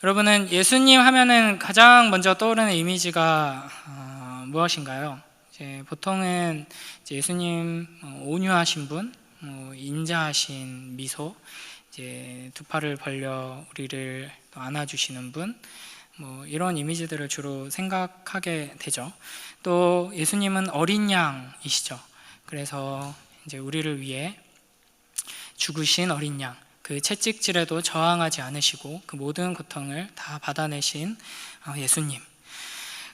여러분은 예수님 하면은 가장 먼저 떠오르는 이미지가 무엇인가요? 보통은 예수님 온유하신 분, 인자하신 미소, 두 팔을 벌려 우리를 또 안아주시는 분, 이런 이미지들을 주로 생각하게 되죠. 또 예수님은 어린 양이시죠. 그래서 우리를 위해 죽으신 어린 양, 그 채찍질에도 저항하지 않으시고 그 모든 고통을 다 받아내신 예수님.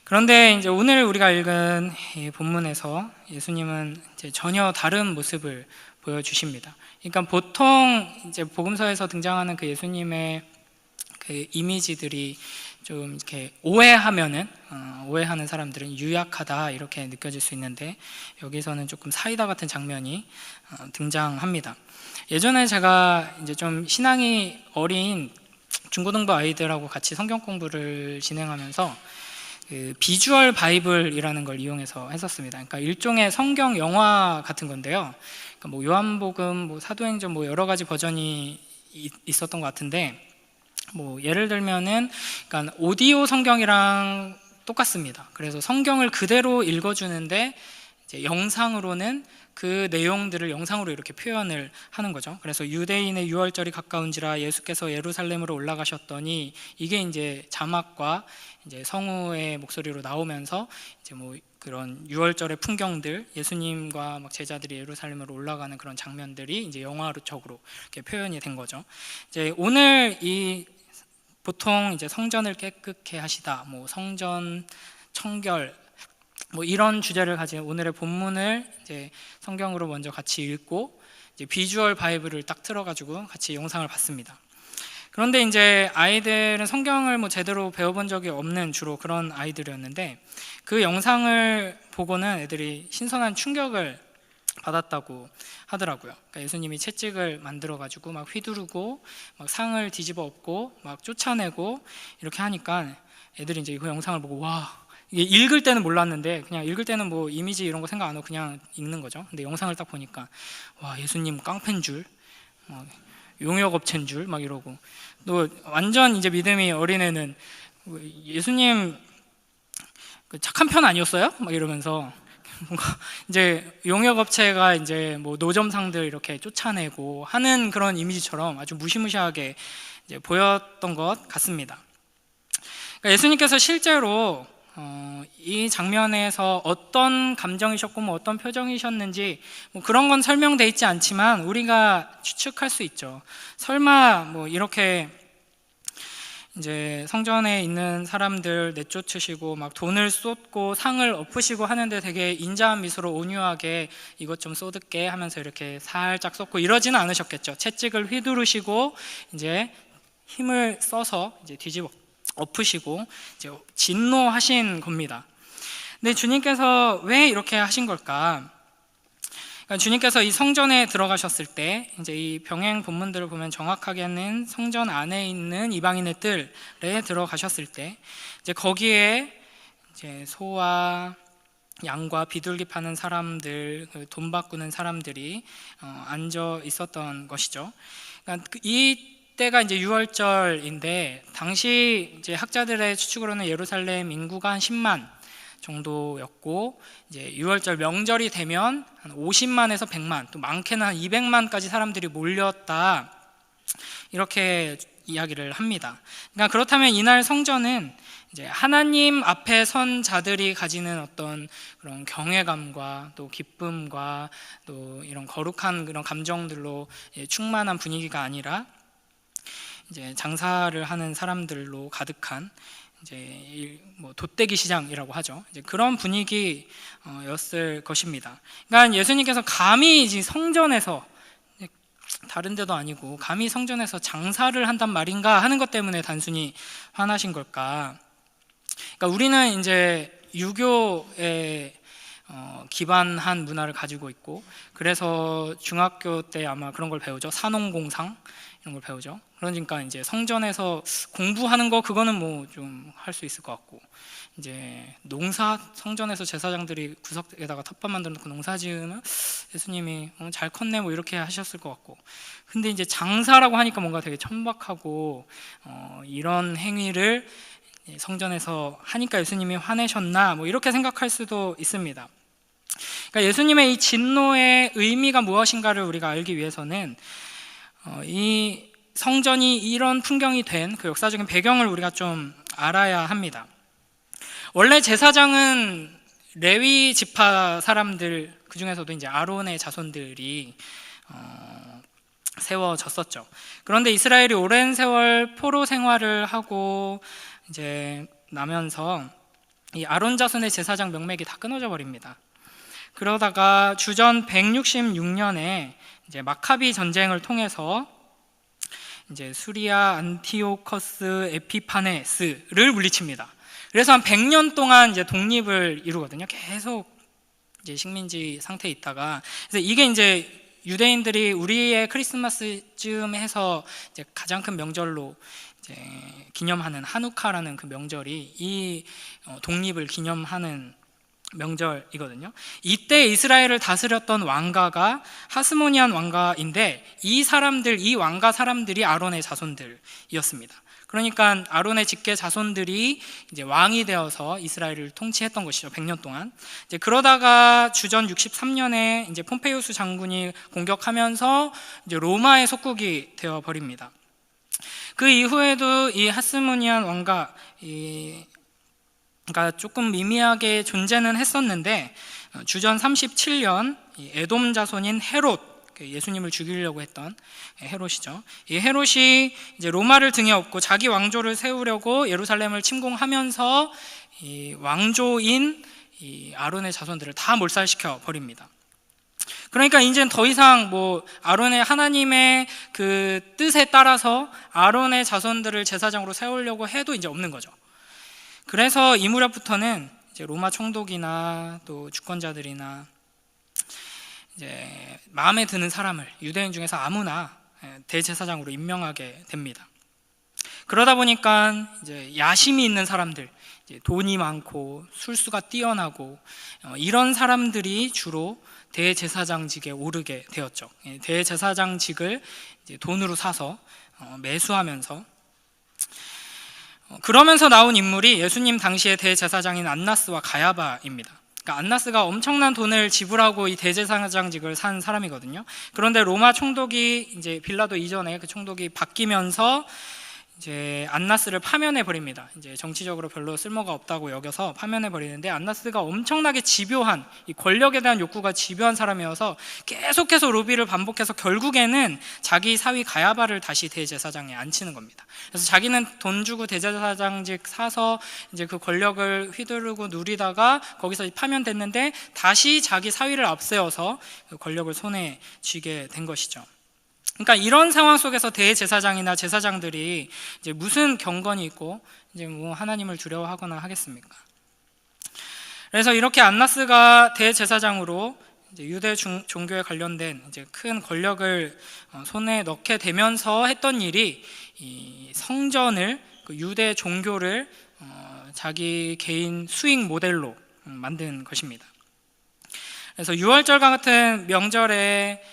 그런데 오늘 우리가 읽은 이 본문에서 예수님은 전혀 다른 모습을 보여주십니다. 그러니까 보통 복음서에서 등장하는 그 예수님의 그 이미지들이 좀 이렇게 오해하는 사람들은 유약하다 이렇게 느껴질 수 있는데, 여기서는 조금 사이다 같은 장면이 등장합니다. 예전에 제가 좀 신앙이 어린 중고등부 아이들하고 같이 성경 공부를 진행하면서 그 비주얼 바이블이라는 걸 이용해서 했었습니다. 그러니까 일종의 성경 영화 같은 건데요. 그러니까 요한복음, 사도행전 여러 가지 버전이 있었던 것 같은데, 예를 들면은 그러니까 오디오 성경이랑 똑같습니다. 그래서 성경을 그대로 읽어주는데 영상으로는 그 내용들을 영상으로 이렇게 표현을 하는 거죠. 그래서 유대인의 유월절이 가까운지라 예수께서 예루살렘으로 올라가셨더니, 이게 자막과 성우의 목소리로 나오면서 그런 유월절의 풍경들, 예수님과 제자들이 예루살렘으로 올라가는 그런 장면들이 영화적으로 이렇게 표현이 된 거죠. 오늘 보통 성전을 깨끗게 하시다, 성전 청결, 이런 주제를 가진 오늘의 본문을 성경으로 먼저 같이 읽고 비주얼 바이블을 딱 틀어가지고 같이 영상을 봤습니다. 그런데 아이들은 성경을 제대로 배워본 적이 없는 주로 그런 아이들이었는데, 그 영상을 보고는 애들이 신선한 충격을 받았다고 하더라고요. 그러니까 예수님이 채찍을 만들어가지고 막 휘두르고 막 상을 뒤집어 엎고 막 쫓아내고 이렇게 하니까 애들이 그 영상을 보고, 와, 이게 읽을 때는 몰랐는데 그냥 읽을 때는 이미지 이런 거 생각 안 하고 그냥 읽는 거죠. 근데 영상을 딱 보니까, 와, 예수님 깡패인 줄, 용역업체인 줄 막 이러고, 또 완전 믿음이 어린 애는 예수님 착한 편 아니었어요? 막 이러면서 뭔가 용역업체가 노점상들 이렇게 쫓아내고 하는 그런 이미지처럼 아주 무시무시하게 보였던 것 같습니다. 그러니까 예수님께서 실제로 이 장면에서 어떤 감정이셨고 어떤 표정이셨는지 그런 건 설명되어 있지 않지만 우리가 추측할 수 있죠. 설마 이렇게 성전에 있는 사람들 내쫓으시고 막 돈을 쏟고 상을 엎으시고 하는데 되게 인자한 미소로 온유하게 이것 좀 쏟을게 하면서 이렇게 살짝 쏟고 이러지는 않으셨겠죠. 채찍을 휘두르시고 힘을 써서 뒤집어 엎으시고 진노하신 겁니다. 근데 주님께서 왜 이렇게 하신 걸까? 그러니까 주님께서 이 성전에 들어가셨을 때 이 병행 본문들을 보면 정확하게는 성전 안에 있는 이방인의 뜰에 들어가셨을 때 거기에 소와 양과 비둘기 파는 사람들, 돈 바꾸는 사람들이 앉아 있었던 것이죠. 그러니까 이 때가 유월절인데, 당시 학자들의 추측으로는 예루살렘 인구가 한 10만 정도였고, 유월절 명절이 되면 한 50만에서 100만, 또 많게는 한 200만까지 사람들이 몰렸다, 이렇게 이야기를 합니다. 그러니까 그렇다면 이날 성전은 하나님 앞에 선 자들이 가지는 어떤 그런 경외감과 또 기쁨과 또 이런 거룩한 그런 감정들로 충만한 분위기가 아니라 장사를 하는 사람들로 가득한 돛대기 시장이라고 하죠. 그런 분위기였을 것입니다. 그러니까 예수님께서 감히 성전에서, 다른 데도 아니고 감히 성전에서 장사를 한단 말인가 하는 것 때문에 단순히 화나신 걸까? 그러니까 우리는 유교에 기반한 문화를 가지고 있고, 그래서 중학교 때 아마 그런 걸 배우죠. 산업공상 이런 걸 배우죠. 그러니까 이제 성전에서 공부하는 거 그거는 뭐 좀 할 수 있을 것 같고, 이제 농사, 성전에서 제사장들이 구석에다가 텃밭 만들어 놓고 농사 지으면 예수님이 잘 컸네 뭐 이렇게 하셨을 것 같고, 근데 이제 장사라고 하니까 뭔가 되게 천박하고 이런 행위를 성전에서 하니까 예수님이 화내셨나 뭐 이렇게 생각할 수도 있습니다. 그러니까 예수님의 이 진노의 의미가 무엇인가를 우리가 알기 위해서는 이 성전이 이런 풍경이 된 그 역사적인 배경을 우리가 좀 알아야 합니다. 원래 제사장은 레위 지파 사람들, 그 중에서도 이제 아론의 자손들이 세워졌었죠. 그런데 이스라엘이 오랜 세월 포로 생활을 하고 이제 나면서 이 아론 자손의 제사장 명맥이 다 끊어져 버립니다. 그러다가 주전 166년에 이제 마카비 전쟁을 통해서 이제 수리아 안티오커스 에피파네스를 물리칩니다. 그래서 한 100년 동안 이제 독립을 이루거든요. 계속 이제 식민지 상태에 있다가, 그래서 이게 이제 유대인들이 우리의 크리스마스쯤 해서 이제 가장 큰 명절로 이제 기념하는 하누카라는 그 명절이 이 독립을 기념하는 명절이거든요. 이때 이스라엘을 다스렸던 왕가가 하스모니안 왕가인데 이 왕가 사람들이 아론의 자손들이었습니다. 그러니까 아론의 직계 자손들이 이제 왕이 되어서 이스라엘을 통치했던 것이죠. 100년 동안. 이제 그러다가 주전 63년에 이제 폼페이우스 장군이 공격하면서 이제 로마의 속국이 되어 버립니다. 그 이후에도 이 하스모니안 왕가 그러니까 조금 미미하게 존재는 했었는데, 주전 37년 에돔 자손인 헤롯, 예수님을 죽이려고 했던 헤롯이죠. 이 헤롯이 이제 로마를 등에 업고 자기 왕조를 세우려고 예루살렘을 침공하면서 이 왕조인 이 아론의 자손들을 다 몰살시켜 버립니다. 그러니까 이제는 더 이상 뭐 아론의 하나님의 그 뜻에 따라서 아론의 자손들을 제사장으로 세우려고 해도 이제 없는 거죠. 그래서 이 무렵부터는 이제 로마 총독이나 또 주권자들이나 이제 마음에 드는 사람을 유대인 중에서 아무나 대제사장으로 임명하게 됩니다. 그러다 보니까 이제 야심이 있는 사람들, 이제 돈이 많고 술수가 뛰어나고 이런 사람들이 주로 대제사장직에 오르게 되었죠. 대제사장직을 이제 돈으로 사서 매수하면서, 그러면서 나온 인물이 예수님 당시의 대제사장인 안나스와 가야바입니다. 그러니까 안나스가 엄청난 돈을 지불하고 이 대제사장직을 산 사람이거든요. 그런데 로마 총독이 이제 빌라도 이전에 그 총독이 바뀌면서 이제 안나스를 파면해 버립니다. 이제 정치적으로 별로 쓸모가 없다고 여겨서 파면해 버리는데, 안나스가 엄청나게 집요한, 이 권력에 대한 욕구가 집요한 사람이어서 계속해서 로비를 반복해서 결국에는 자기 사위 가야바를 다시 대제사장에 앉히는 겁니다. 그래서 자기는 돈 주고 대제사장직 사서 이제 그 권력을 휘두르고 누리다가 거기서 파면됐는데 다시 자기 사위를 앞세워서 그 권력을 손에 쥐게 된 것이죠. 그러니까 이런 상황 속에서 대제사장이나 제사장들이 이제 무슨 경건이 있고 이제 뭐 하나님을 두려워하거나 하겠습니까? 그래서 이렇게 안나스가 대제사장으로 이제 유대 종교에 관련된 이제 큰 권력을 손에 넣게 되면서 했던 일이 이 성전을, 그 유대 종교를 자기 개인 수익 모델로 만든 것입니다. 그래서 유월절과 같은 명절에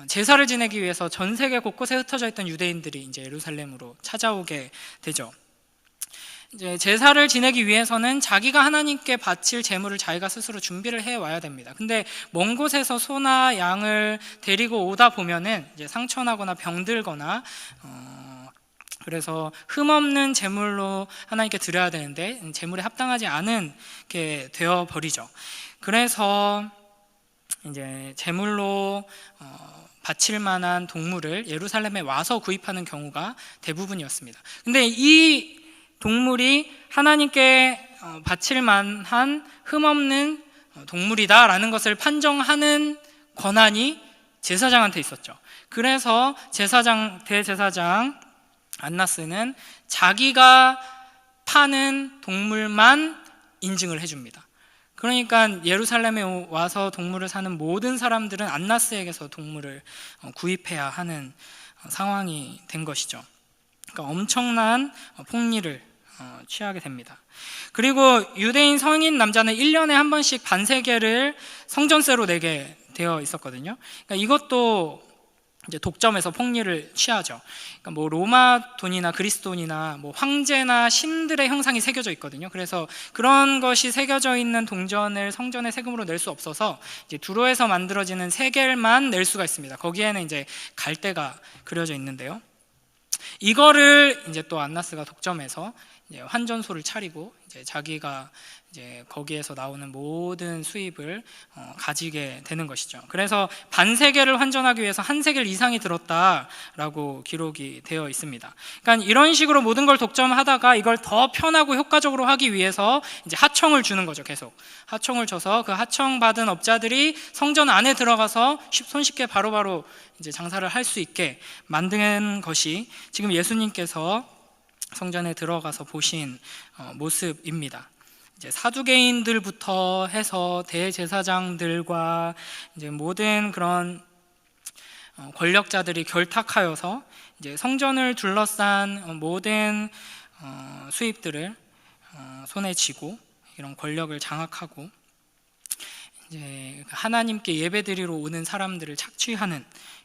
제사를 지내기 위해서 전 세계 곳곳에 흩어져 있던 유대인들이 이제 예루살렘으로 찾아오게 되죠. 이제 제사를 지내기 위해서는 자기가 하나님께 바칠 제물을 자기가 스스로 준비를 해 와야 됩니다. 근데 먼 곳에서 소나 양을 데리고 오다 보면은 이제 상처나거나 병들거나 그래서 흠없는 제물로 하나님께 드려야 되는데 제물에 합당하지 않은 게 되어 버리죠. 그래서 이제 제물로 바칠 만한 동물을 예루살렘에 와서 구입하는 경우가 대부분이었습니다. 근데 이 동물이 하나님께 바칠 만한 흠없는 동물이다라는 것을 판정하는 권한이 제사장한테 있었죠. 그래서 대제사장 안나스는 자기가 파는 동물만 인증을 해줍니다. 그러니까 예루살렘에 와서 동물을 사는 모든 사람들은 안나스에게서 동물을 구입해야 하는 상황이 된 것이죠. 그러니까 엄청난 폭리를 취하게 됩니다. 그리고 유대인 성인 남자는 1년에 한 번씩 반세겔을 성전세로 내게 되어 있었거든요. 그러니까 이것도 이제 독점해서 폭리를 취하죠. 그러니까 뭐 로마 돈이나 그리스 돈이나 뭐 황제나 신들의 형상이 새겨져 있거든요. 그래서 그런 것이 새겨져 있는 동전을 성전에 세금으로 낼 수 없어서 이제 두로에서 만들어지는 세겔만 낼 수가 있습니다. 거기에는 이제 갈대가 그려져 있는데요. 이거를 이제 또 안나스가 독점해서 이제 환전소를 차리고 이제 자기가 이제 거기에서 나오는 모든 수입을 가지게 되는 것이죠. 그래서 반세겔을 환전하기 위해서 한 세겔 이상이 들었다라고 기록이 되어 있습니다. 그러니까 이런 식으로 모든 걸 독점하다가 이걸 더 편하고 효과적으로 하기 위해서 이제 하청을 주는 거죠. 계속 하청을 줘서 그 하청 받은 업자들이 성전 안에 들어가서 손쉽게 바로바로 이제 장사를 할 수 있게 만든 것이 지금 예수님께서 성전에 들어가서 보신 모습입니다. 이제 사두개인들부터 해서 대제사장들과 이제 모든 그런 권력자들이 결탁하여서 이제 성전을 둘러싼 모든 수입들을 손에 쥐고 이런 권력을 장악하고 이제 하나님께 예배드리러 오는 사람들을 착취하는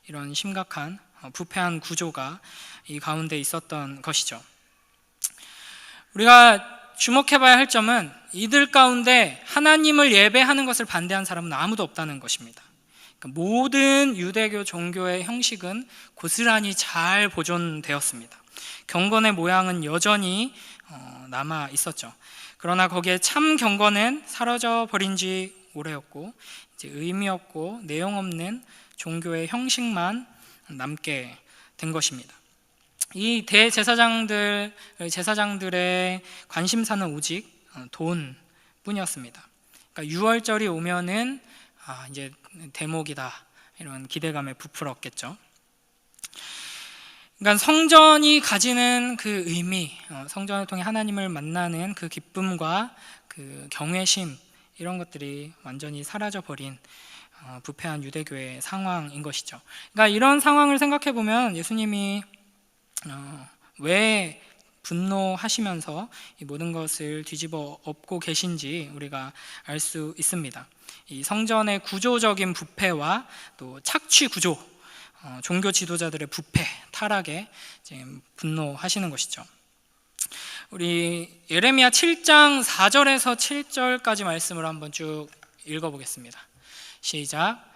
이런 심각한 부패한 구조가 이 가운데 있었던 것이죠. 우리가 주목해봐야 할 점은 이들 가운데 하나님을 예배하는 것을 반대한 사람은 아무도 없다는 것입니다. 그러니까 모든 유대교 종교의 형식은 고스란히 잘 보존되었습니다. 경건의 모양은 여전히 남아 있었죠. 그러나 거기에 참 경건은 사라져 버린 지 오래였고 이제 의미 없고 내용 없는 종교의 형식만 남게 된 것입니다. 이 제사장들의 관심사는 오직 돈뿐이었습니다. 그러니까 유월절이 오면은 이제 대목이다 이런 기대감에 부풀었겠죠. 그러니까 성전이 가지는 그 의미, 성전을 통해 하나님을 만나는 그 기쁨과 그 경외심 이런 것들이 완전히 사라져버린 부패한 유대교의 상황인 것이죠. 그러니까 이런 상황을 생각해 보면 예수님이 왜 분노하시면서 이 모든 것을 뒤집어 엎고 계신지 우리가 알 수 있습니다. 이 성전의 구조적인 부패와 또 착취 구조, 종교 지도자들의 부패, 타락에 지금 분노하시는 것이죠. 우리 예레미야 7장 4절에서 7절까지 말씀을 한번 쭉 읽어보겠습니다. 시작.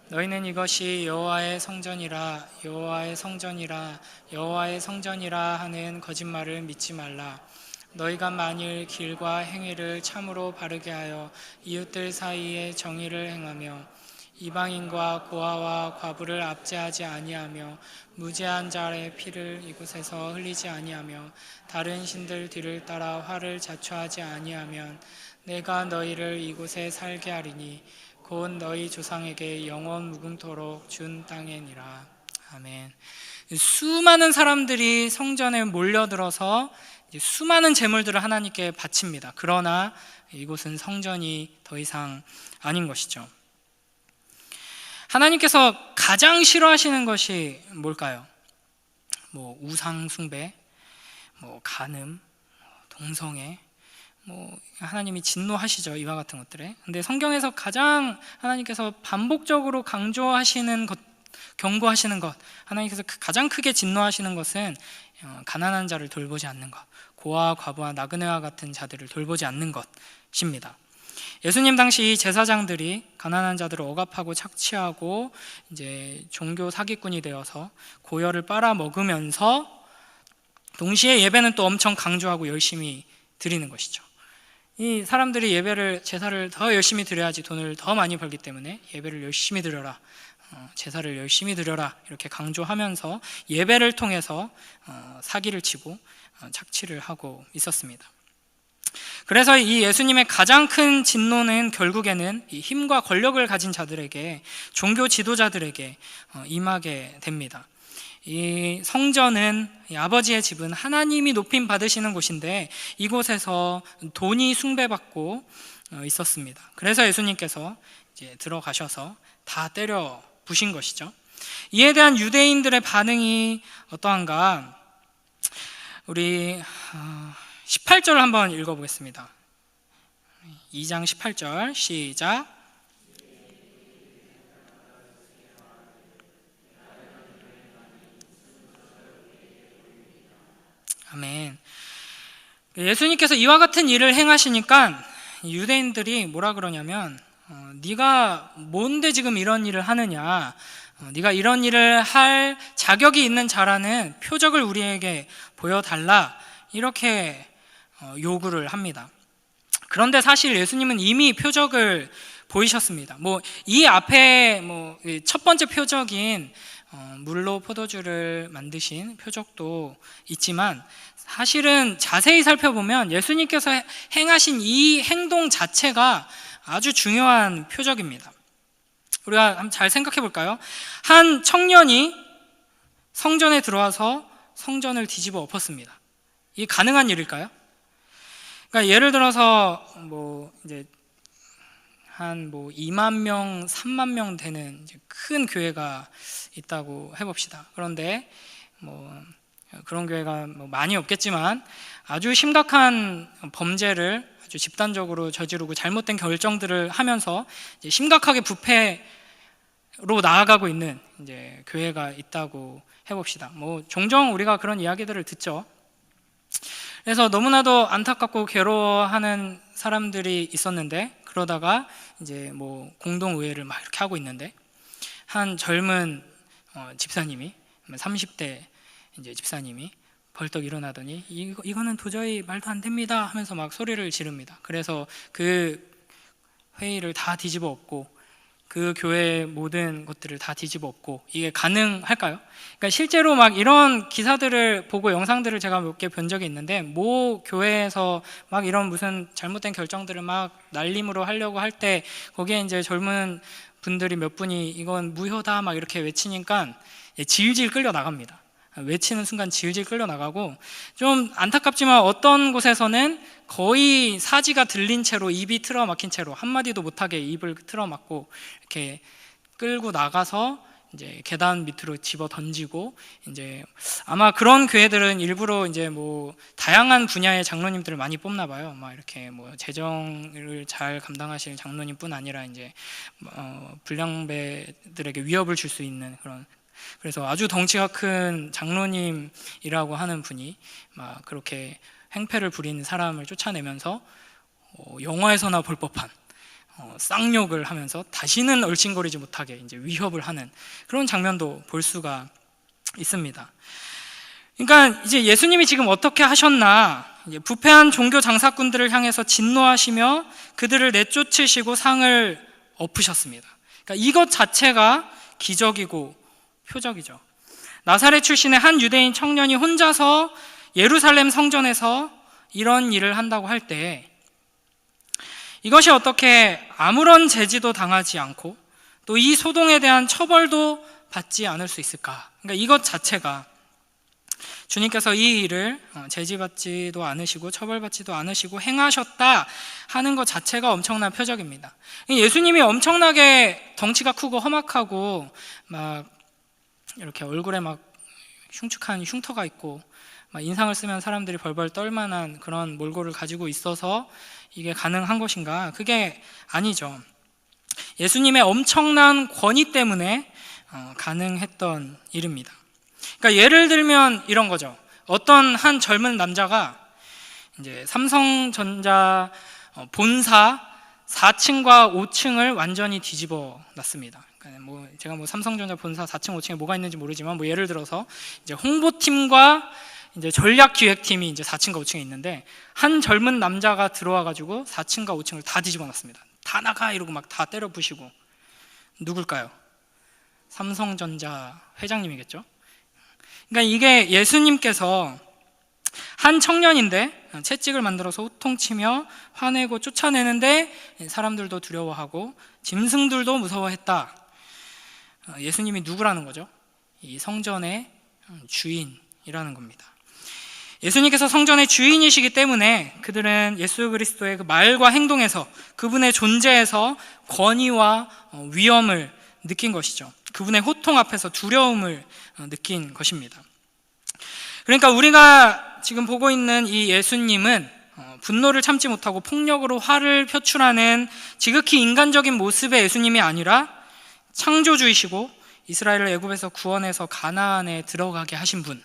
너희는 이것이 여호와의 성전이라 여호와의 성전이라 여호와의 성전이라 하는 거짓말을 믿지 말라. 너희가 만일 길과 행위를 참으로 바르게 하여 이웃들 사이에 정의를 행하며 이방인과 고아와 과부를 압제하지 아니하며 무죄한 자의 피를 이곳에서 흘리지 아니하며 다른 신들 뒤를 따라 화를 자초하지 아니하면 내가 너희를 이곳에 살게 하리니 곧 너희 조상에게 영원 무궁토록 준 땅이니라. 아멘. 수많은 사람들이 성전에 몰려들어서 수많은 제물들을 하나님께 바칩니다. 그러나 이곳은 성전이 더 이상 아닌 것이죠. 하나님께서 가장 싫어하시는 것이 뭘까요? 뭐 우상 숭배, 뭐 간음, 동성애, 뭐 하나님이 진노하시죠, 이와 같은 것들에. 근데 성경에서 가장 하나님께서 반복적으로 강조하시는 것, 경고하시는 것, 하나님께서 가장 크게 진노하시는 것은 가난한 자를 돌보지 않는 것, 고아와 과부와 나그네와 같은 자들을 돌보지 않는 것입니다. 예수님 당시 제사장들이 가난한 자들을 억압하고 착취하고 이제 종교 사기꾼이 되어서 고열을 빨아먹으면서 동시에 예배는 또 엄청 강조하고 열심히 드리는 것이죠. 이 사람들이 제사를 더 열심히 드려야지 돈을 더 많이 벌기 때문에 예배를 열심히 드려라, 제사를 열심히 드려라 이렇게 강조하면서 예배를 통해서 사기를 치고 착취를 하고 있었습니다. 그래서 이 예수님의 가장 큰 진노는 결국에는 이 힘과 권력을 가진 자들에게, 종교 지도자들에게 임하게 됩니다. 이 성전은, 이 아버지의 집은 하나님이 높임 받으시는 곳인데 이곳에서 돈이 숭배받고 있었습니다. 그래서 예수님께서 이제 들어가셔서 다 때려 부신 것이죠. 이에 대한 유대인들의 반응이 어떠한가? 우리 18절 한번 읽어보겠습니다. 2장 18절 시작. 아멘. 예수님께서 이와 같은 일을 행하시니까 유대인들이 뭐라 그러냐면 네가 뭔데 지금 이런 일을 하느냐, 네가 이런 일을 할 자격이 있는 자라는 표적을 우리에게 보여달라, 이렇게 요구를 합니다. 그런데 사실 예수님은 이미 표적을 보이셨습니다. 이 앞에 첫 번째 표적인 물로 포도주를 만드신 표적도 있지만, 사실은 자세히 살펴보면 예수님께서 행하신 이 행동 자체가 아주 중요한 표적입니다. 우리가 한번 잘 생각해 볼까요? 한 청년이 성전에 들어와서 성전을 뒤집어 엎었습니다. 이게 가능한 일일까요? 그러니까 예를 들어서 이제 한 2만 명, 3만 명 되는 이제 큰 교회가 있다고 해봅시다. 그런데 그런 교회가 많이 없겠지만 아주 심각한 범죄를 아주 집단적으로 저지르고 잘못된 결정들을 하면서 이제 심각하게 부패로 나아가고 있는 이제 교회가 있다고 해봅시다. 종종 우리가 그런 이야기들을 듣죠. 그래서 너무나도 안타깝고 괴로워하는 사람들이 있었는데, 그러다가 이제 공동의회를 막 이렇게 하고 있는데 한 젊은 집사님이, 30대 이제 집사님이 벌떡 일어나더니 이거는 도저히 말도 안 됩니다 하면서 막 소리를 지릅니다. 그래서 그 회의를 다 뒤집어 엎고 그 교회의 모든 것들을 다 뒤집어 엎고, 이게 가능할까요? 그러니까 실제로 막 이런 기사들을 보고 영상들을 제가 몇 개 본 적이 있는데, 모 교회에서 막 이런 무슨 잘못된 결정들을 막 날림으로 하려고 할 때 거기에 이제 젊은 분들이 몇 분이 이건 무효다 막 이렇게 외치니까 질질 끌려 나갑니다. 외치는 순간 질질 끌려 나가고, 좀 안타깝지만 어떤 곳에서는 거의 사지가 들린 채로, 입이 틀어 막힌 채로 한마디도 못하게 입을 틀어 막고 이렇게 끌고 나가서 이제 계단 밑으로 집어 던지고, 이제 아마 그런 교회들은 일부러 이제 다양한 분야의 장로님들을 많이 뽑나 봐요. 막 이렇게 재정을 잘 감당하실 장로님뿐 아니라 이제 불량배들에게 위협을 줄 수 있는 그런, 그래서 아주 덩치가 큰 장로님이라고 하는 분이 막 그렇게 행패를 부리는 사람을 쫓아내면서 영화에서나 볼 법한 쌍욕을 하면서 다시는 얼씬거리지 못하게 이제 위협을 하는 그런 장면도 볼 수가 있습니다. 그러니까 이제 예수님이 지금 어떻게 하셨나, 이제 부패한 종교 장사꾼들을 향해서 진노하시며 그들을 내쫓으시고 상을 엎으셨습니다. 그러니까 이것 자체가 기적이고 표적이죠. 나사렛 출신의 한 유대인 청년이 혼자서 예루살렘 성전에서 이런 일을 한다고 할 때, 이것이 어떻게 아무런 제지도 당하지 않고 또 이 소동에 대한 처벌도 받지 않을 수 있을까? 그러니까 이것 자체가, 주님께서 이 일을 제지받지도 않으시고 처벌받지도 않으시고 행하셨다 하는 것 자체가 엄청난 표적입니다. 예수님이 엄청나게 덩치가 크고 험악하고 막 이렇게 얼굴에 막 흉측한 흉터가 있고 막 인상을 쓰면 사람들이 벌벌 떨만한 그런 몰골을 가지고 있어서 이게 가능한 것인가? 그게 아니죠. 예수님의 엄청난 권위 때문에 가능했던 일입니다. 그러니까 예를 들면 이런 거죠. 어떤 한 젊은 남자가 이제 삼성전자 본사 4층과 5층을 완전히 뒤집어 놨습니다. 그러니까 제가 삼성전자 본사 4층, 5층에 뭐가 있는지 모르지만 예를 들어서 이제 홍보팀과 이제 전략기획팀이 이제 4층과 5층에 있는데, 한 젊은 남자가 들어와가지고 4층과 5층을 다 뒤집어 놨습니다. 다 나가 이러고 막 다 때려 부시고. 누굴까요? 삼성전자 회장님이겠죠. 그러니까 이게 예수님께서 한 청년인데 채찍을 만들어서 호통치며 화내고 쫓아내는데 사람들도 두려워하고 짐승들도 무서워했다. 예수님이 누구라는 거죠? 이 성전의 주인이라는 겁니다. 예수님께서 성전의 주인이시기 때문에 그들은 예수 그리스도의 그 말과 행동에서, 그분의 존재에서 권위와 위엄을 느낀 것이죠. 그분의 호통 앞에서 두려움을 느낀 것입니다. 그러니까 우리가 지금 보고 있는 이 예수님은 분노를 참지 못하고 폭력으로 화를 표출하는 지극히 인간적인 모습의 예수님이 아니라 창조주이시고 이스라엘을 애굽에서 구원해서 가나안에 들어가게 하신 분,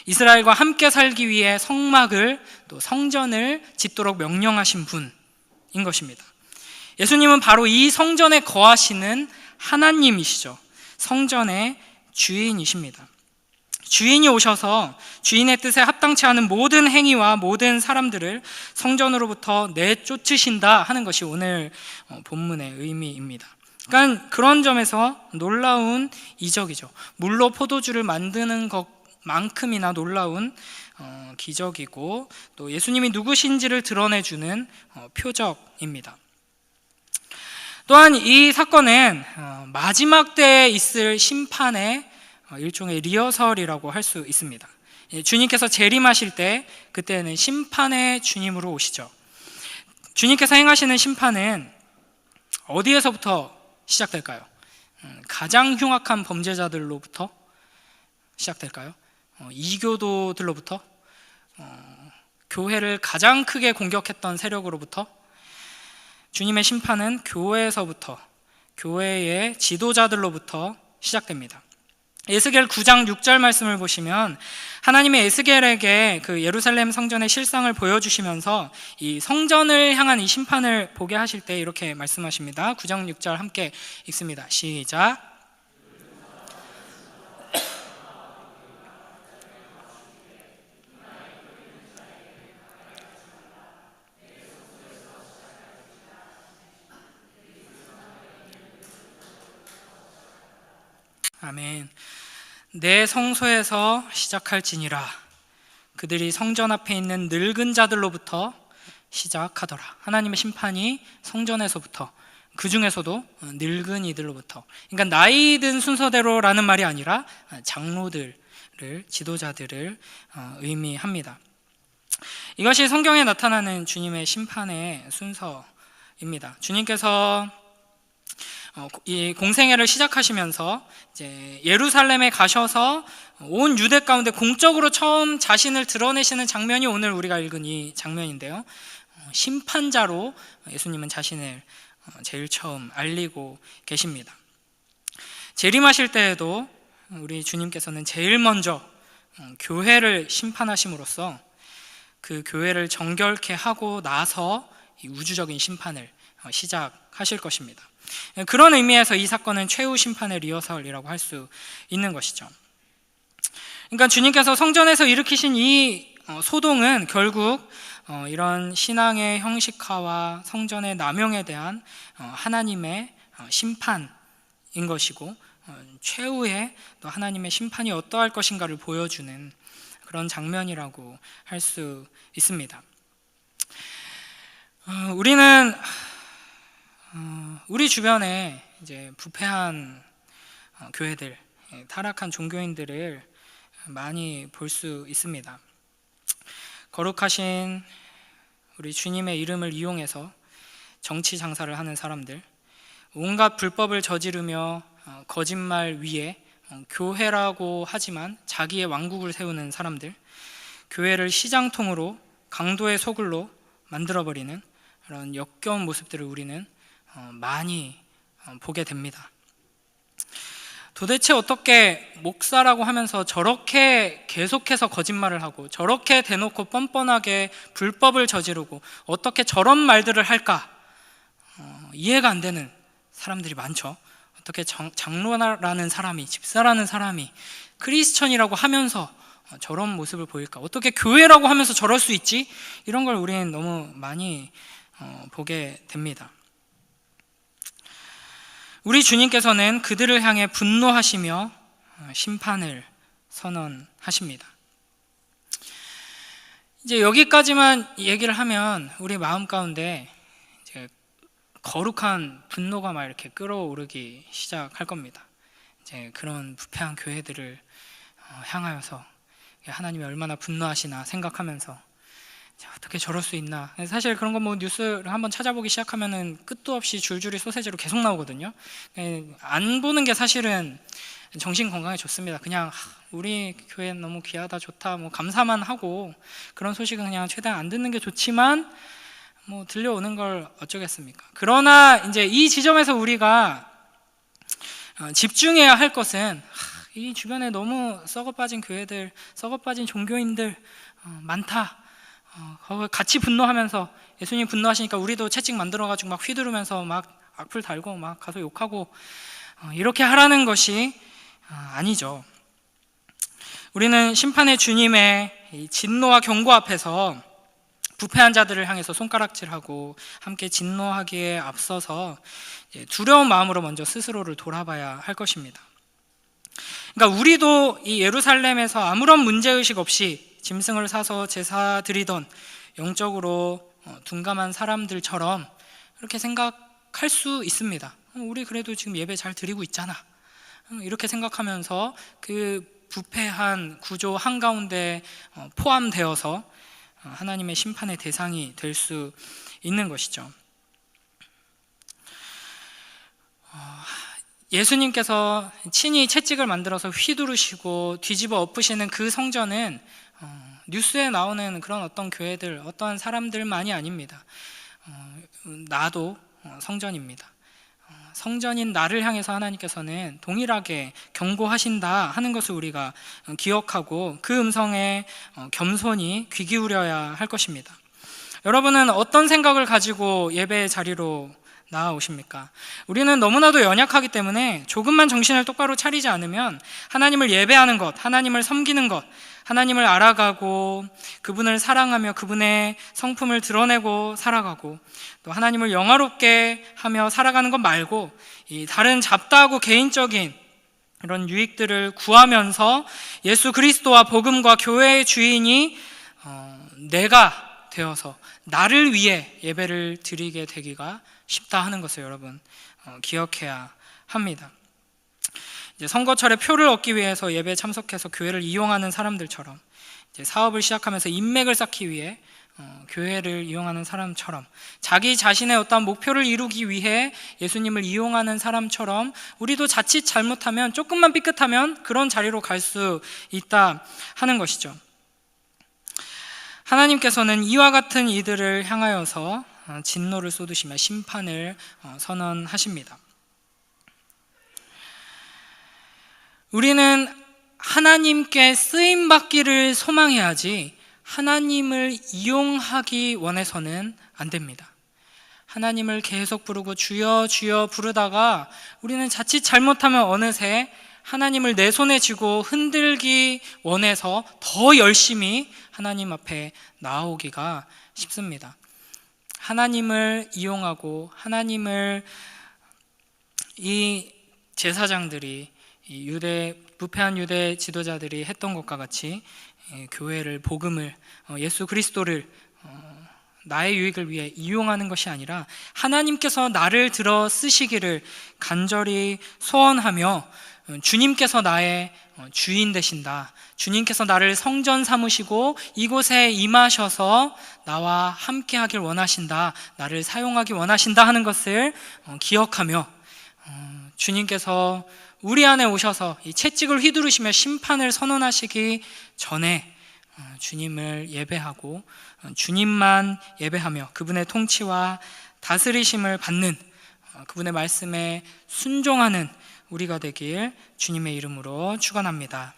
이스라엘과 함께 살기 위해 성막을 또 성전을 짓도록 명령하신 분인 것입니다. 예수님은 바로 이 성전에 거하시는 하나님이시죠. 성전의 주인이십니다. 주인이 오셔서 주인의 뜻에 합당치 않은 모든 행위와 모든 사람들을 성전으로부터 내쫓으신다 하는 것이 오늘 본문의 의미입니다. 그러니까 그런 점에서 놀라운 이적이죠. 물로 포도주를 만드는 것만큼이나 놀라운 기적이고 또 예수님이 누구신지를 드러내주는 표적입니다. 또한 이 사건은 마지막 때에 있을 심판의 일종의 리허설이라고 할 수 있습니다. 주님께서 재림하실 때 그때는 심판의 주님으로 오시죠. 주님께서 행하시는 심판은 어디에서부터 시작될까요? 가장 흉악한 범죄자들로부터 시작될까요? 이교도들로부터? 교회를 가장 크게 공격했던 세력으로부터? 주님의 심판은 교회에서부터, 교회의 지도자들로부터 시작됩니다. 에스겔 9장 6절 말씀을 보시면 하나님의 에스겔에게 그 예루살렘 성전의 실상을 보여주시면서 이 성전을 향한 이 심판을 보게 하실 때 이렇게 말씀하십니다. 9장 6절 함께 읽습니다. 시작. 아멘. 내 성소에서 시작할지니라. 그들이 성전 앞에 있는 늙은 자들로부터 시작하더라. 하나님의 심판이 성전에서부터, 그 중에서도 늙은 이들로부터, 그러니까 나이 든 순서대로라는 말이 아니라 장로들을, 지도자들을 의미합니다. 이것이 성경에 나타나는 주님의 심판의 순서입니다. 주님께서 이 공생애를 시작하시면서 이제 예루살렘에 가셔서 온 유대 가운데 공적으로 처음 자신을 드러내시는 장면이 오늘 우리가 읽은 이 장면인데요. 심판자로 예수님은 자신을 제일 처음 알리고 계십니다. 재림하실 때에도 우리 주님께서는 제일 먼저 교회를 심판하심으로써 그 교회를 정결케 하고 나서 이 우주적인 심판을 시작하실 것입니다. 그런 의미에서 이 사건은 최후 심판의 리허설이라고 할 수 있는 것이죠. 그러니까 주님께서 성전에서 일으키신 이 소동은 결국 이런 신앙의 형식화와 성전의 남용에 대한 하나님의 심판인 것이고, 최후의 또 하나님의 심판이 어떠할 것인가를 보여주는 그런 장면이라고 할 수 있습니다. 우리는 우리 주변에 이제 부패한 교회들, 타락한 종교인들을 많이 볼 수 있습니다. 거룩하신 우리 주님의 이름을 이용해서 정치 장사를 하는 사람들, 온갖 불법을 저지르며 거짓말 위에 교회라고 하지만 자기의 왕국을 세우는 사람들, 교회를 시장통으로 강도의 소굴로 만들어버리는 그런 역겨운 모습들을 우리는 많이 보게 됩니다. 도대체 어떻게 목사라고 하면서 저렇게 계속해서 거짓말을 하고 저렇게 대놓고 뻔뻔하게 불법을 저지르고 어떻게 저런 말들을 할까? 이해가 안 되는 사람들이 많죠. 어떻게 장로라는 사람이, 집사라는 사람이 크리스천이라고 하면서 저런 모습을 보일까? 어떻게 교회라고 하면서 저럴 수 있지? 이런 걸 우리는 너무 많이 보게 됩니다. 우리 주님께서는 그들을 향해 분노하시며 심판을 선언하십니다. 이제 여기까지만 얘기를 하면 우리 마음 가운데 이제 거룩한 분노가 막 이렇게 끓어오르기 시작할 겁니다. 이제 그런 부패한 교회들을 향하여서 하나님이 얼마나 분노하시나 생각하면서 어떻게 저럴 수 있나. 사실 그런 거 뭐 뉴스를 한번 찾아보기 시작하면은 끝도 없이 줄줄이 소세지로 계속 나오거든요. 안 보는 게 사실은 정신 건강에 좋습니다. 그냥 우리 교회 너무 귀하다, 좋다, 뭐 감사만 하고 그런 소식은 그냥 최대한 안 듣는 게 좋지만 뭐 들려오는 걸 어쩌겠습니까? 그러나 이제 이 지점에서 우리가 집중해야 할 것은 이 주변에 너무 썩어빠진 교회들, 썩어빠진 종교인들 많다. 같이 분노하면서 예수님 분노하시니까 우리도 채찍 만들어가지고 막 휘두르면서 막 악플 달고 막 가서 욕하고 이렇게 하라는 것이 아니죠. 우리는 심판의 주님의 이 진노와 경고 앞에서 부패한 자들을 향해서 손가락질하고 함께 진노하기에 앞서서 두려운 마음으로 먼저 스스로를 돌아봐야 할 것입니다. 그러니까 우리도 이 예루살렘에서 아무런 문제의식 없이 짐승을 사서 제사 드리던 영적으로 둔감한 사람들처럼 그렇게 생각할 수 있습니다. 우리 그래도 지금 예배 잘 드리고 있잖아, 이렇게 생각하면서 그 부패한 구조 한가운데 포함되어서 하나님의 심판의 대상이 될 수 있는 것이죠. 예수님께서 친히 채찍을 만들어서 휘두르시고 뒤집어 엎으시는 그 성전은 뉴스에 나오는 그런 어떤 교회들, 어떠한 사람들만이 아닙니다. 나도 성전입니다. 성전인 나를 향해서 하나님께서는 동일하게 경고하신다 하는 것을 우리가 기억하고 그 음성에 겸손히 귀 기울여야 할 것입니다. 여러분은 어떤 생각을 가지고 예배의 자리로 나아오십니까? 우리는 너무나도 연약하기 때문에 조금만 정신을 똑바로 차리지 않으면 하나님을 예배하는 것, 하나님을 섬기는 것, 하나님을 알아가고 그분을 사랑하며 그분의 성품을 드러내고 살아가고 또 하나님을 영화롭게 하며 살아가는 것 말고 이 다른 잡다하고 개인적인 이런 유익들을 구하면서 예수 그리스도와 복음과 교회의 주인이 내가 되어서 나를 위해 예배를 드리게 되기가 쉽다 하는 것을 여러분 기억해야 합니다. 이제 선거철에 표를 얻기 위해서 예배에 참석해서 교회를 이용하는 사람들처럼, 이제 사업을 시작하면서 인맥을 쌓기 위해 교회를 이용하는 사람처럼, 자기 자신의 어떤 목표를 이루기 위해 예수님을 이용하는 사람처럼 우리도 자칫 잘못하면, 조금만 삐끗하면 그런 자리로 갈 수 있다 하는 것이죠. 하나님께서는 이와 같은 이들을 향하여서 진노를 쏟으시며 심판을 선언하십니다. 우리는 하나님께 쓰임받기를 소망해야지 하나님을 이용하기 원해서는 안 됩니다. 하나님을 계속 부르고 주여 주여 부르다가 우리는 자칫 잘못하면 어느새 하나님을 내 손에 쥐고 흔들기 원해서 더 열심히 하나님 앞에 나아오기가 쉽습니다. 하나님을 이용하고 하나님을 이 제사장들이 이 부패한 유대 지도자들이 했던 것과 같이 교회를, 복음을, 예수 그리스도를 나의 유익을 위해 이용하는 것이 아니라 하나님께서 나를 들어 쓰시기를 간절히 소원하며 주님께서 나의 주인 되신다, 주님께서 나를 성전 삼으시고 이곳에 임하셔서 나와 함께 하길 원하신다, 나를 사용하기 원하신다 하는 것을 기억하며 주님께서 우리 안에 오셔서 이 채찍을 휘두르시며 심판을 선언하시기 전에 주님을 예배하고 주님만 예배하며 그분의 통치와 다스리심을 받는, 그분의 말씀에 순종하는 우리가 되길 주님의 이름으로 축원합니다.